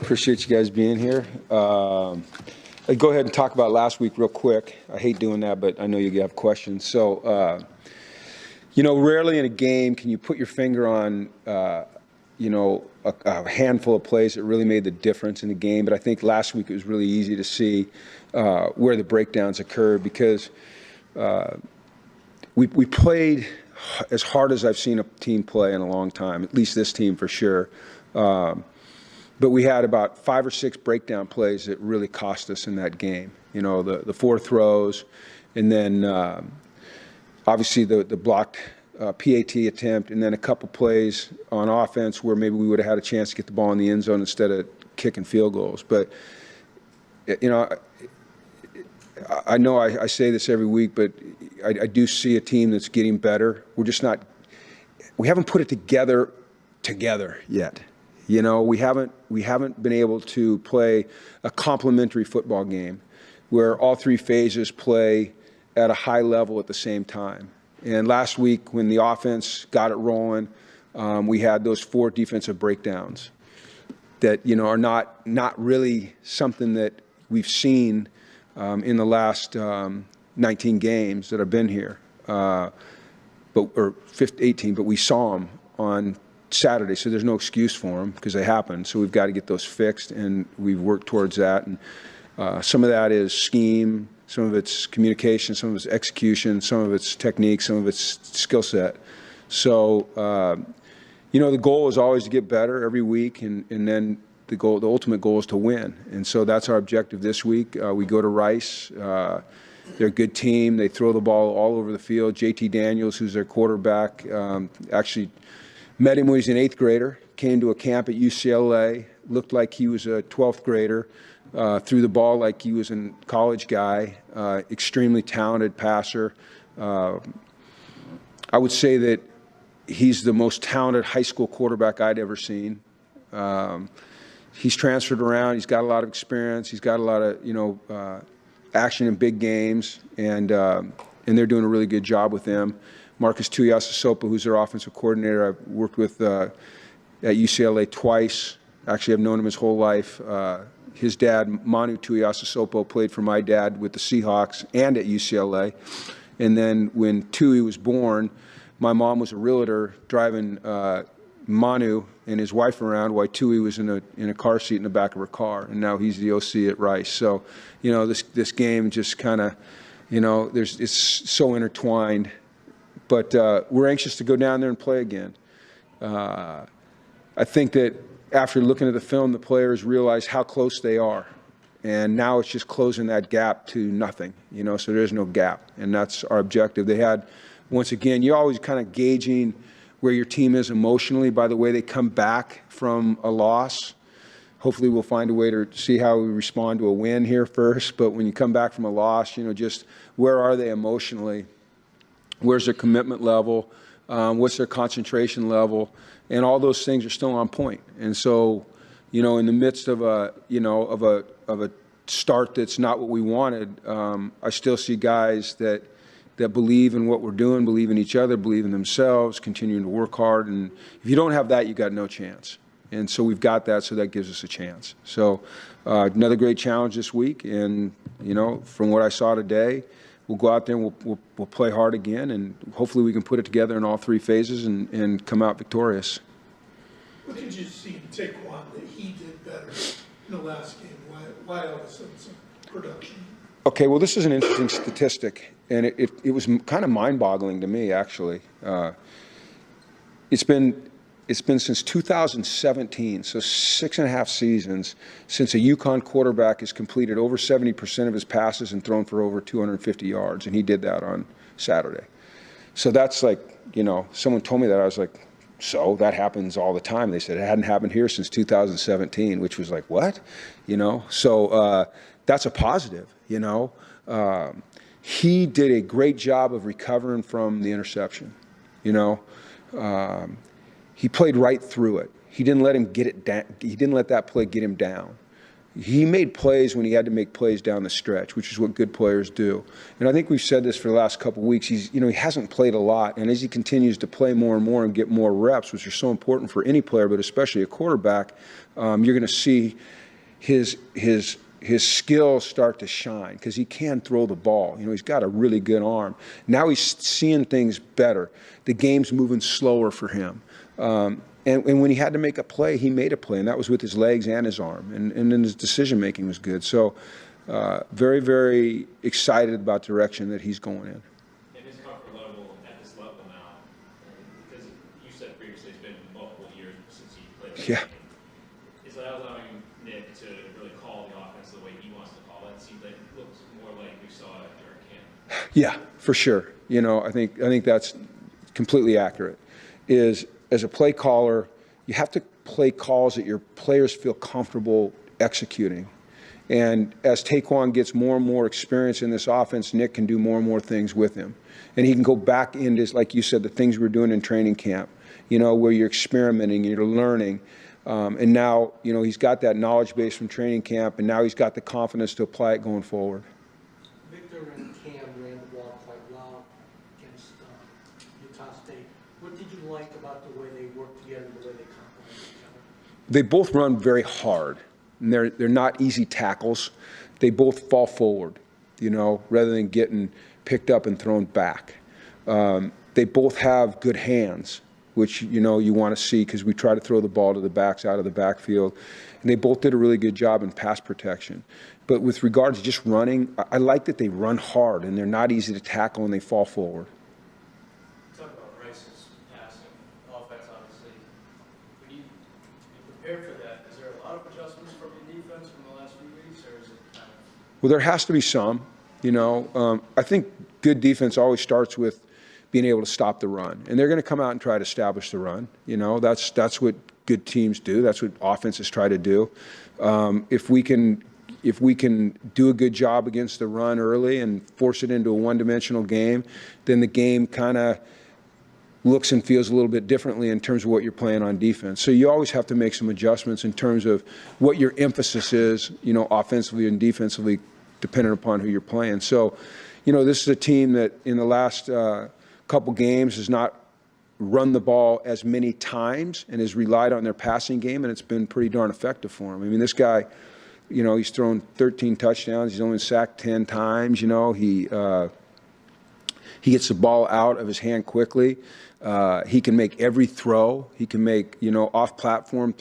Appreciate you guys being here. I'd go ahead and talk about last week real quick. I hate doing that, but I know you have questions. So, rarely in a game can you put your finger on, a handful of plays that really made the difference in the game. But I think last week it was really easy to see where the breakdowns occurred because we played as hard as I've seen a team play in a long time, at least this team for sure. But we had about 5 or 6 breakdown plays that really cost us in that game. The 4 throws, and then obviously the blocked PAT attempt, and then a couple plays on offense where maybe we would have had a chance to get the ball in the end zone instead of kicking field goals. But, I know I say this every week, but I do see a team that's getting better. We haven't put it together yet. We haven't been able to play a complementary football game where all 3 phases play at a high level at the same time. And last week when the offense got it rolling, we had those 4 defensive breakdowns that, are not really something that we've seen in the last 19 games that I've been here, or 18, but we saw them on Saturday, so there's no excuse for them because they happen. So we've got to get those fixed, and we've worked towards that. And some of that is scheme, some of it's communication, some of it's execution, some of it's technique, some of it's skill set. So, the goal is always to get better every week, and then the ultimate goal is to win. And so that's our objective this week. We go to Rice. They're a good team. They throw the ball all over the field. JT Daniels, who's their quarterback, actually met him when he was an 8th grader, came to a camp at UCLA, looked like he was a 12th grader, threw the ball like he was a college guy, extremely talented passer. I would say that he's the most talented high school quarterback I'd ever seen. He's transferred around. He's got a lot of experience. He's got a lot of, action in big games, and they're doing a really good job with him. Marcus Tuiasosopo, who's their offensive coordinator, I've worked with at UCLA twice. Actually, I've known him his whole life. His dad, Manu Tuiasosopo, played for my dad with the Seahawks and at UCLA. And then when Tui was born, my mom was a realtor driving Manu and his wife around while Tui was in a car seat in the back of her car, and now he's the OC at Rice. So, this game just kind of, it's so intertwined. But we're anxious to go down there and play again. I think that after looking at the film, the players realize how close they are. And now it's just closing that gap to nothing, so there's no gap. And that's our objective. They had, once again, you're always kind of gauging where your team is emotionally by the way they come back from a loss. Hopefully we'll find a way to see how we respond to a win here first. But when you come back from a loss, just where are they emotionally? Where's their commitment level? What's their concentration level? And all those things are still on point. And so, in the midst of a start that's not what we wanted, I still see guys that believe in what we're doing, believe in each other, believe in themselves, continuing to work hard. And if you don't have that, you got no chance. And so we've got that, so that gives us a chance. So another great challenge this week. And, from what I saw today, we'll go out there and we'll play hard again, and hopefully we can put it together in all 3 phases and come out victorious. What did you see in Taekwon that he did better in the last game? Why all of a sudden some production? Okay, well, this is an interesting statistic, and it was kind of mind-boggling to me, actually. It's been since 2017, so 6.5 seasons, since a UConn quarterback has completed over 70% of his passes and thrown for over 250 yards, and he did that on Saturday. So that's like, someone told me that, I was like, so that happens all the time. They said it hadn't happened here since 2017, which was like, what? So that's a positive, He did a great job of recovering from the interception, He played right through it. He didn't let him get it down. He didn't let that play get him down. he made plays when he had to make plays down the stretch, which is what good players do. And I think we've said this for the last couple of weeks. He hasn't played a lot, and as he continues to play more and more and get more reps, which are so important for any player, but especially a quarterback, you're going to see his skills start to shine because he can throw the ball. He's got a really good arm. Now he's seeing things better. The game's moving slower for him. And when he had to make a play, he made a play, and that was with his legs and his arm. And then his decision-making was good. So very, very excited about the direction that he's going in. And his comfort level at this level now, because you said previously it's been multiple years since he played. Yeah. Is that allowing Nick to really call the offense the way he wants to call it? It seems like it looks more like we saw it during camp. Yeah, for sure. I think that's completely accurate. As a play caller, you have to play calls that your players feel comfortable executing. And as Taekwon gets more and more experience in this offense, Nick can do more and more things with him. And he can go back into, like you said, the things we were doing in training camp, where you're experimenting, you're learning. And now, he's got that knowledge base from training camp, and now he's got the confidence to apply it going forward. Victor and Cam ran the ball quite well against Utah State. What did you like about the way they worked together, the way they complement each other? They both run very hard, and they're not easy tackles. They both fall forward, rather than getting picked up and thrown back. They both have good hands, which, you want to see because we try to throw the ball to the backs out of the backfield. And they both did a really good job in pass protection. But with regards to just running, I like that they run hard, and they're not easy to tackle, and they fall forward. Talk about Rice's passing offense, obviously. When you prepare for that, is there a lot of adjustments from your defense from the last few weeks, or is it kind of? Well, there has to be some. I think good defense always starts with being able to stop the run, and they're going to come out and try to establish the run. That's what good teams do. That's what offenses try to do. If we can do a good job against the run early and force it into a one-dimensional game, then the game kind of looks and feels a little bit differently in terms of what you're playing on defense. So you always have to make some adjustments in terms of what your emphasis is, offensively and defensively, depending upon who you're playing. So, this is a team that in the last couple games has not run the ball as many times and has relied on their passing game, and it's been pretty darn effective for him. I mean, this guy, he's thrown 13 touchdowns. He's only sacked 10 times. He gets the ball out of his hand quickly. He can make every throw. He can make, off-platform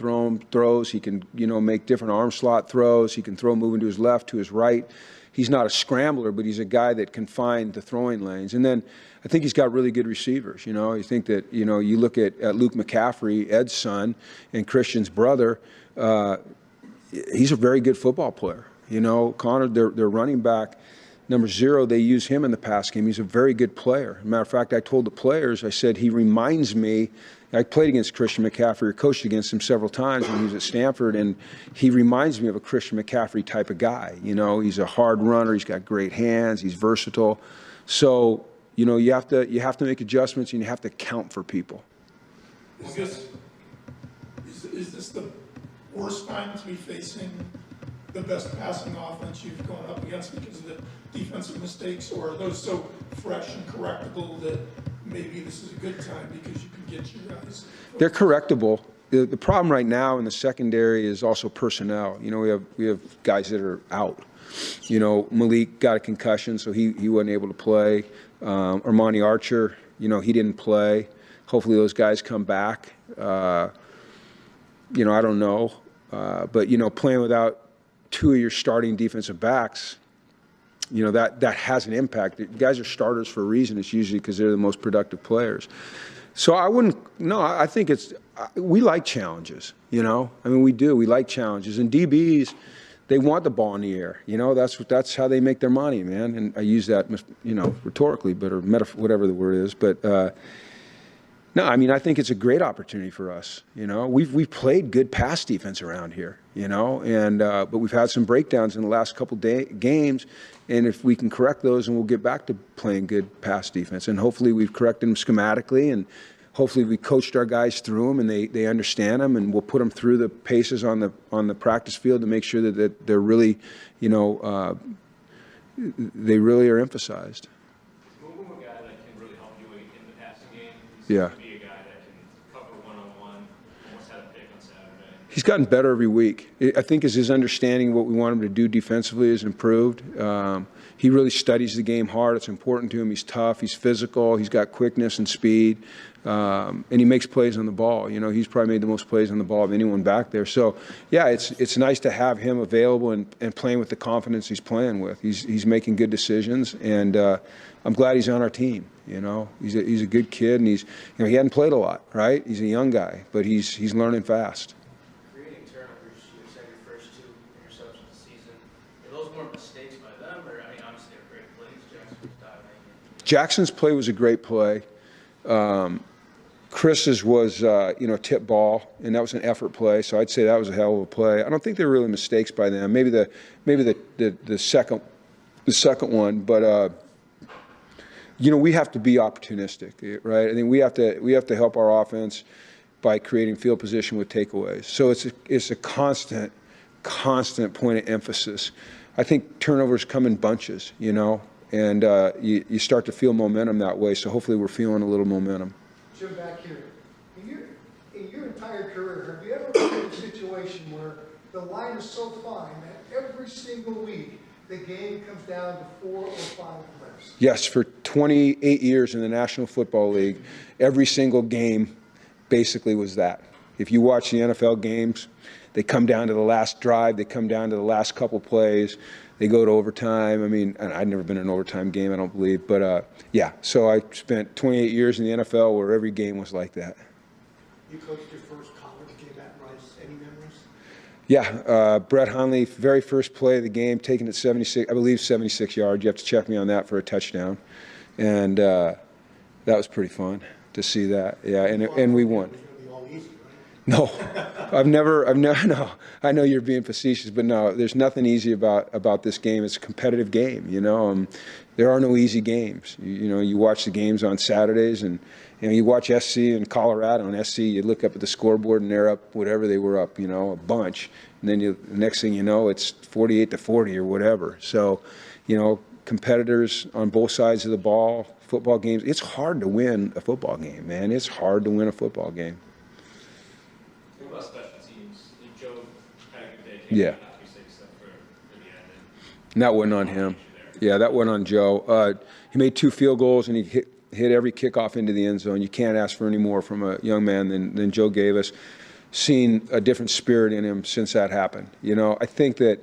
throws. He can, make different arm slot throws. He can throw moving to his left, to his right. He's not a scrambler, but he's a guy that can find the throwing lanes. And then I think he's got really good receivers. You think that, you look at Luke McCaffrey, Ed's son, and Christian's brother, he's a very good football player. Connor, their running back, number 0, they use him in the pass game. He's a very good player. As a matter of fact, I told the players, I said, he reminds me, I played against Christian McCaffrey, or coached against him several times when he was at Stanford, and he reminds me of a Christian McCaffrey type of guy. He's a hard runner. He's got great hands. He's versatile. So, you have to make adjustments, and you have to count for people. Is this the worst time to be facing the best passing offense you've gone up against because of the defensive mistakes, or are those so fresh and correctable that maybe this is a good time because you can get your guys? They're correctable. The problem right now in the secondary is also personnel. We have guys that are out. Malik got a concussion, so he wasn't able to play. Armani Archer, he didn't play. Hopefully those guys come back. I don't know. But, playing without 2 of your starting defensive backs, that has an impact. Guys are starters for a reason. It's usually because they're the most productive players. So I think we like challenges, we do. We like challenges. And DBs, they want the ball in the air. That's how they make their money, man. And I use that, rhetorically, or whatever the word is. But no, I think it's a great opportunity for us. We've played good pass defense around here, and but we've had some breakdowns in the last couple games, and if we can correct those, and we'll get back to playing good pass defense, and hopefully we've corrected them schematically, and hopefully we coached our guys through them and they understand them, and we'll put them through the paces on the practice field to make sure that they're really, they really are emphasized. Moving a guy that can really help you in the passing game. Yeah. Be a guy that can cover one-on-one, almost had a pick on Saturday. He's gotten better every week. I think as his understanding of what we want him to do defensively has improved. He really studies the game hard. It's important to him. He's tough. He's physical. He's got quickness and speed. And he makes plays on the ball. He's probably made the most plays on the ball of anyone back there. So, yeah, it's nice to have him available and playing with the confidence he's playing with. He's making good decisions, and I'm glad he's on our team. He's a good kid, and he hadn't played a lot, right? He's a young guy, but he's learning fast. Creating turnovers, you said your first 2 interceptions this season. Are those more mistakes by them, or obviously they're great plays? Jackson's diving in. Jackson's play was a great play. Chris's was, tip ball, and that was an effort play. So I'd say that was a hell of a play. I don't think there were really mistakes by them. Maybe the second one, but we have to be opportunistic, right? I think we have to help our offense by creating field position with takeaways. So it's a constant point of emphasis. I think turnovers come in bunches, and you start to feel momentum that way. So hopefully we're feeling a little momentum. Jim, back here. In your entire career, have you ever been in a situation where the line is so fine that every single week the game comes down to 4 or 5 plays? Yes, for 28 years in the National Football League, every single game basically was that. If you watch the NFL games, they come down to the last drive, they come down to the last couple plays, they go to overtime. And I'd never been in an overtime game, I don't believe. But, yeah, so I spent 28 years in the NFL where every game was like that. You coached your first college game at Rice. Any memories? Yeah, Brett Hundley, very first play of the game, taking it 76, I believe 76 yards. You have to check me on that for a touchdown. And that was pretty fun to see that. Yeah, and we won. No, no. I know you're being facetious, but no, there's nothing easy about this game. It's a competitive game, There are no easy games. You watch the games on Saturdays, and you watch SC and Colorado, and SC, you look up at the scoreboard and they're up whatever they were up, a bunch, and then the next thing you know, it's 48-40 or whatever. So, competitors on both sides of the ball, football games. It's hard to win a football game, man. It's hard to win a football game. What about special teams? Joe had a good day. Yeah. Except for the end. And that wasn't on him. Yeah, that wasn't on Joe. He made 2 field goals, and he hit every kickoff into the end zone. You can't ask for any more from a young man than Joe gave us. Seen a different spirit in him since that happened. I think that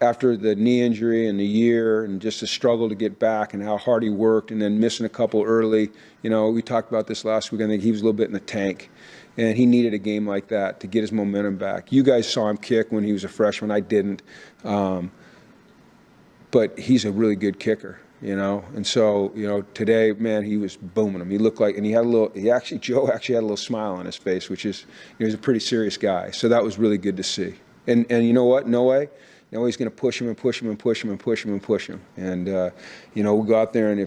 after the knee injury and the year and just the struggle to get back and how hard he worked and then missing a couple early, we talked about this last week. I think he was a little bit in the tank. And he needed a game like that to get his momentum back. You guys saw him kick when he was a freshman. I didn't. But he's a really good kicker, And so, today, man, he was booming him. He looked like, and Joe actually had a little smile on his face, which is, he was a pretty serious guy. So that was really good to see. And you know what? No way. Now he's going to push him and push him and push him and push him and push him. And, we'll go out there, and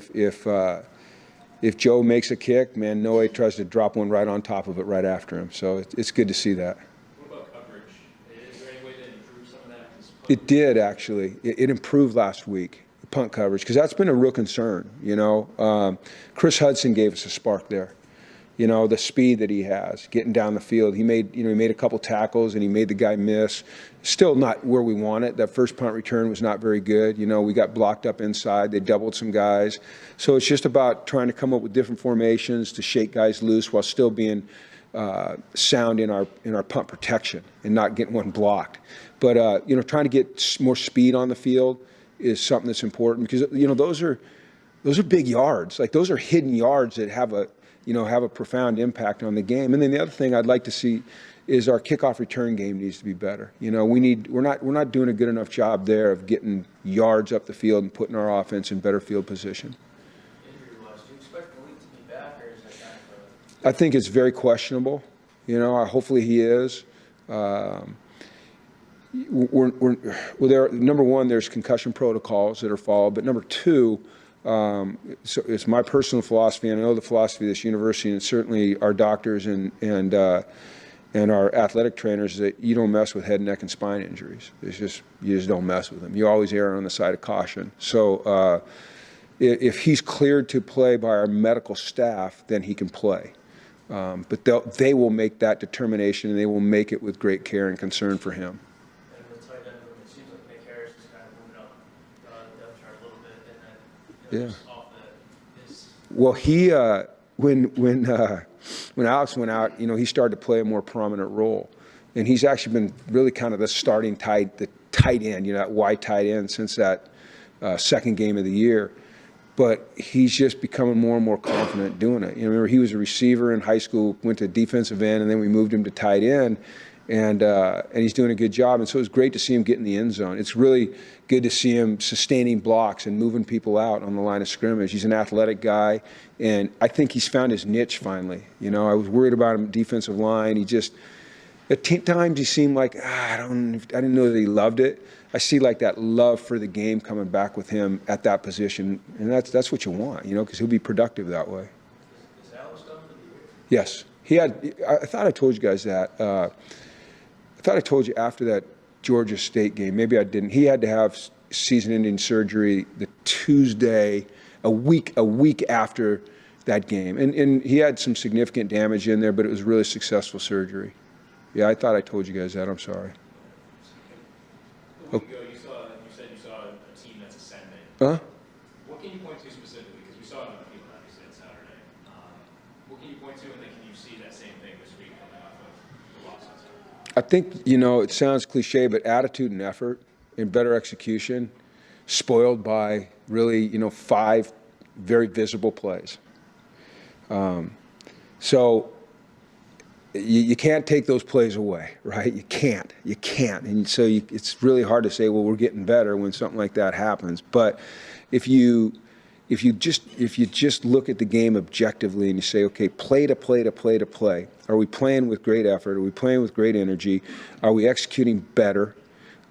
if Joe makes a kick, man, Noe tries to drop one right on top of it right after him. So it's good to see that. What about coverage? Is there any way to improve some of that? It did, actually. It improved last week, punt coverage, because that's been a real concern, Chris Hudson gave us a spark there. The speed that he has, getting down the field. He made a couple tackles, and he made the guy miss. Still not where we want it. That first punt return was not very good. We got blocked up inside. They doubled some guys. So it's just about trying to come up with different formations to shake guys loose while still being sound in our punt protection and not getting one blocked. But, trying to get more speed on the field is something that's important because, those are big yards. Like, those are hidden yards that have a profound impact on the game. And then the other thing I'd like to see is our kickoff return game needs to be better. We're not doing a good enough job there of getting yards up the field and putting our offense in better field position. Injury-wise, do you expect Malik to be back, or is that kind of I think it's very questionable. Hopefully he is. Number one, there's concussion protocols that are followed, but number two, So it's my personal philosophy, and I know the philosophy of this university, and certainly our doctors and our athletic trainers, that you don't mess with head, neck, and spine injuries. You just don't mess with them. You always err on the side of caution. So if he's cleared to play by our medical staff, then he can play. But they will make that determination, and they will make it with great care and concern for him. And the tight end room, it seems like Nick Harris is kind of moving up the depth chart a little bit, and then just off this. Well, he when Alex went out, he started to play a more prominent role, and he's actually been really kind of the starting tight end, that wide tight end since that second game of the year. But he's just becoming more and more confident doing it. Remember, he was a receiver in high school, went to defensive end, and then we moved him to tight end, and he's doing a good job. And so it's great to see him get in the end zone. It's really good to see him sustaining blocks and moving people out on the line of scrimmage. He's an athletic guy, and I think he's found his niche finally. I was worried about him defensive line. At times he seemed like, I didn't know that he loved it. I see like that love for the game coming back with him at that position, and that's what you want, because he'll be productive that way. Is Alex done for the year? Yes. I thought I told you guys that. I thought I told you after that Georgia State game. Maybe I didn't. He had to have season-ending surgery the Tuesday, a week after that game. And he had some significant damage in there, but it was really successful surgery. Yeah, I thought I told you guys that. I'm sorry. A week ago, you said you saw a team that's ascending. Huh? What can you point to specifically? Because we saw it on the field, obviously, on Saturday. What can you point to, and then can you see that same thing this week coming off of the losses? I think, it sounds cliche, but attitude and effort and better execution, spoiled by really, 5 very visible plays. So you can't take those plays away, right? You can't. And so it's really hard to say, well, we're getting better when something like that happens. But if you just look at the game objectively and you say, okay, play to play to play to play. Are we playing with great effort? Are we playing with great energy? Are we executing better,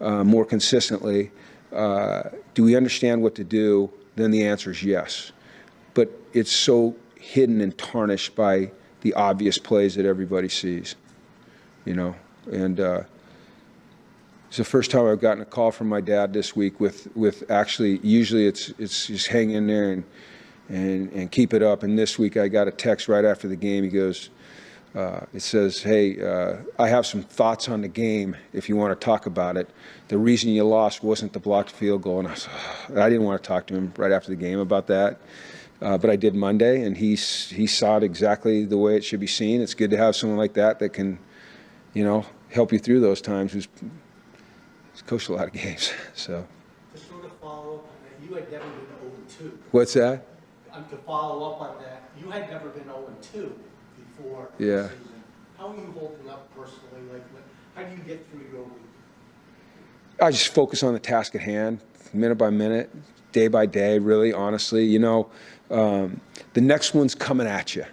more consistently? Do we understand what to do? Then the answer is yes. But it's so hidden and tarnished by the obvious plays that everybody sees, and it's the first time I've gotten a call from my dad this week with actually, usually it's just hang in there and keep it up. And this week I got a text right after the game. He goes, it says, hey, I have some thoughts on the game if you want to talk about it. The reason you lost wasn't the blocked field goal. And I didn't want to talk to him right after the game about that. But I did Monday, and he saw it exactly the way it should be seen. It's good to have someone like that can, help you through those times. He's coached a lot of games. So. To sort of follow up on that, you had never been 0-2. What's that? To follow up on that, you had never been 0-2 before Yeah. the season. How are you holding up personally? How do you get through your week? I just focus on the task at hand, minute by minute, day by day, really, honestly. The next one's coming at you,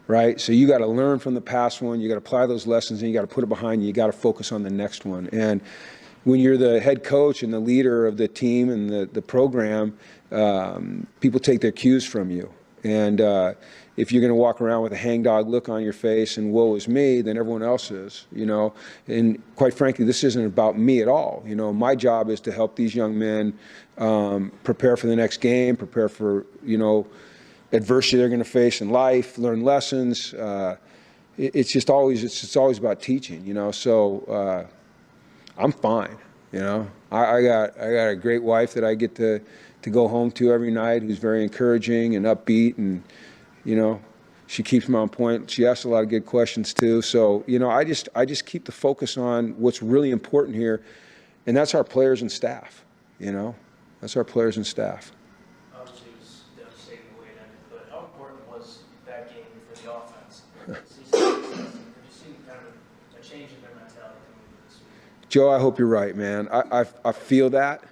right? So you got to learn from the past one. You got to apply those lessons, and you got to put it behind you. You got to focus on the next one. And when you're the head coach and the leader of the team and the program, people take their cues from you. And if you're going to walk around with a hangdog look on your face and woe is me, then everyone else is, And quite frankly, this isn't about me at all. My job is to help these young men prepare for the next game, prepare for, adversity they're going to face in life, learn lessons. It's always about teaching, So I'm fine, I got a great wife that I get to go home to every night, who's very encouraging and upbeat, and she keeps me on point. She asks a lot of good questions too. So I just keep the focus on what's really important here, and that's our players and staff. That's our players and staff. Obviously, it was devastating the way it ended, but how important was that game for the offense? Have you seen kind of a change in their mentality coming into this week? Joe, I hope you're right, man. I feel that,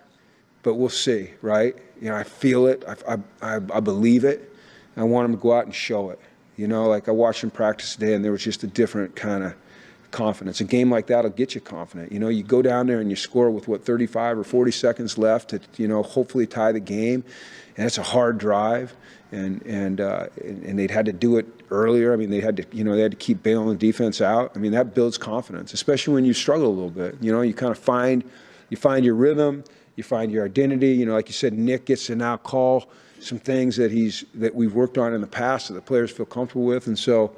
but we'll see, right? I feel it. I believe it. I want them to go out and show it. I watched them practice today, and there was just a different kind of confidence. A game like that will get you confident. You know, you go down there and you score with, 35 or 40 seconds left to, hopefully tie the game. And it's a hard drive. And they'd had to do it earlier. I mean, they had to keep bailing the defense out. I mean, that builds confidence, especially when you struggle a little bit. You know, you kind of find your rhythm, you find your identity. You know, like you said, Nick gets to now call some things that we've worked on in the past that the players feel comfortable with. And so,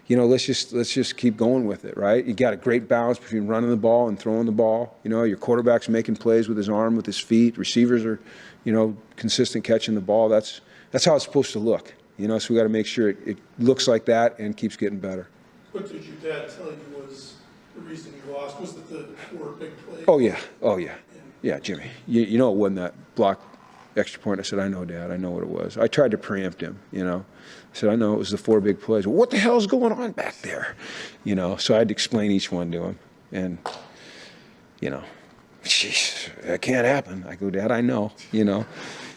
let's just keep going with it, right? You got a great balance between running the ball and throwing the ball. You know, your quarterback's making plays with his arm, with his feet. Receivers are, consistent catching the ball. That's how it's supposed to look. So we got to make sure it looks like that and keeps getting better. What did your dad tell you was the reason you lost? Was it the 4 big plays? Oh yeah. Yeah, Jimmy. You know it wasn't that block extra point. I said, I know, Dad. I know what it was. I tried to preempt him, I said, I know it was the 4 big plays. Well, what the hell's going on back there? So I had to explain each one to him. And, jeez, that can't happen. I go, Dad, I know,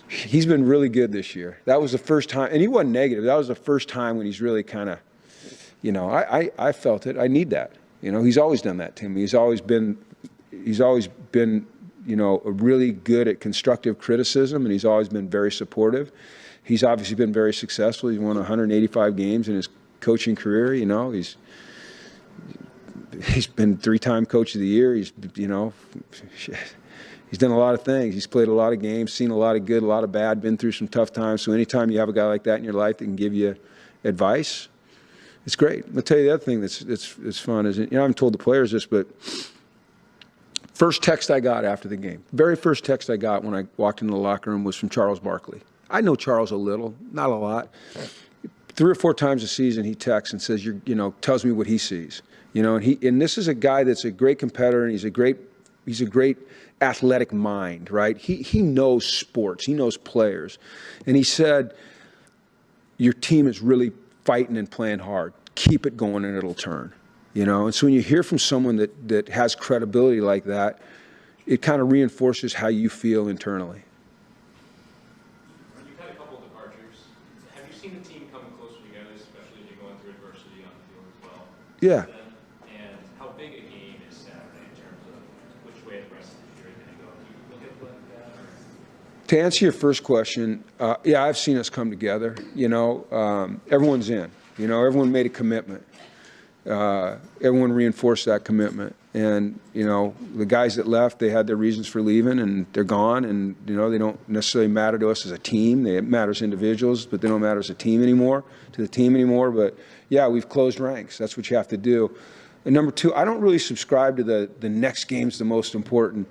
He's been really good this year. That was the first time, and he wasn't negative. That was the first time when he's really kind of, I felt it. I need that. He's always done that to me. He's always been, really good at constructive criticism, and he's always been very supportive. He's obviously been very successful. He's won 185 games in his coaching career. He's been 3-time coach of the year. He's done a lot of things. He's played a lot of games, seen a lot of good, a lot of bad, been through some tough times. So anytime you have a guy like that in your life that can give you advice, it's great. I'll tell you the other thing that's fun is, I haven't told the players this, but first text I got after the game, very first text I got when I walked into the locker room was from Charles Barkley. I know Charles a little, not a lot. 3 or 4 times a season he texts and says, tells me what he sees. And this is a guy that's a great competitor, and he's a great athletic mind, right? He knows sports, he knows players. And he said, your team is really fighting and playing hard. Keep it going and it'll turn. And so when you hear from someone that has credibility like that, it kind of reinforces how you feel internally. You've had a couple of departures. Have you seen the team coming closer together, especially as you're going through adversity on the field as well? Yeah. And how big a game is Saturday in terms of which way the rest of the year is going to go? Do you look at it like that? Or? To answer your first question, yeah, I've seen us come together. Everyone's in. Everyone made a commitment. Everyone reinforced that commitment. And, the guys that left, they had their reasons for leaving, and they're gone. And, they don't necessarily matter to us as a team. They matter as individuals, but they don't matter as a team anymore, to the team anymore. But, yeah, we've closed ranks. That's what you have to do. And number 2, I don't really subscribe to the next game's the most important.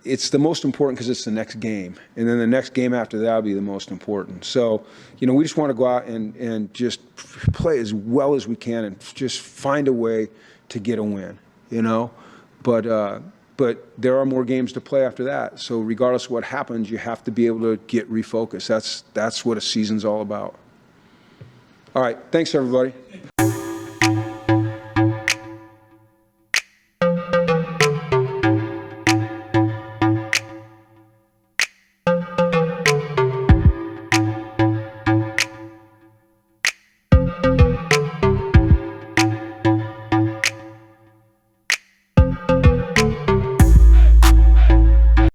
It's the most important because it's the next game. And then the next game after that will be the most important. So, we just want to go out and just play as well as we can and just find a way to get a win, But there are more games to play after that. So regardless of what happens, you have to be able to get refocused. That's what a season's all about. All right. Thanks, everybody.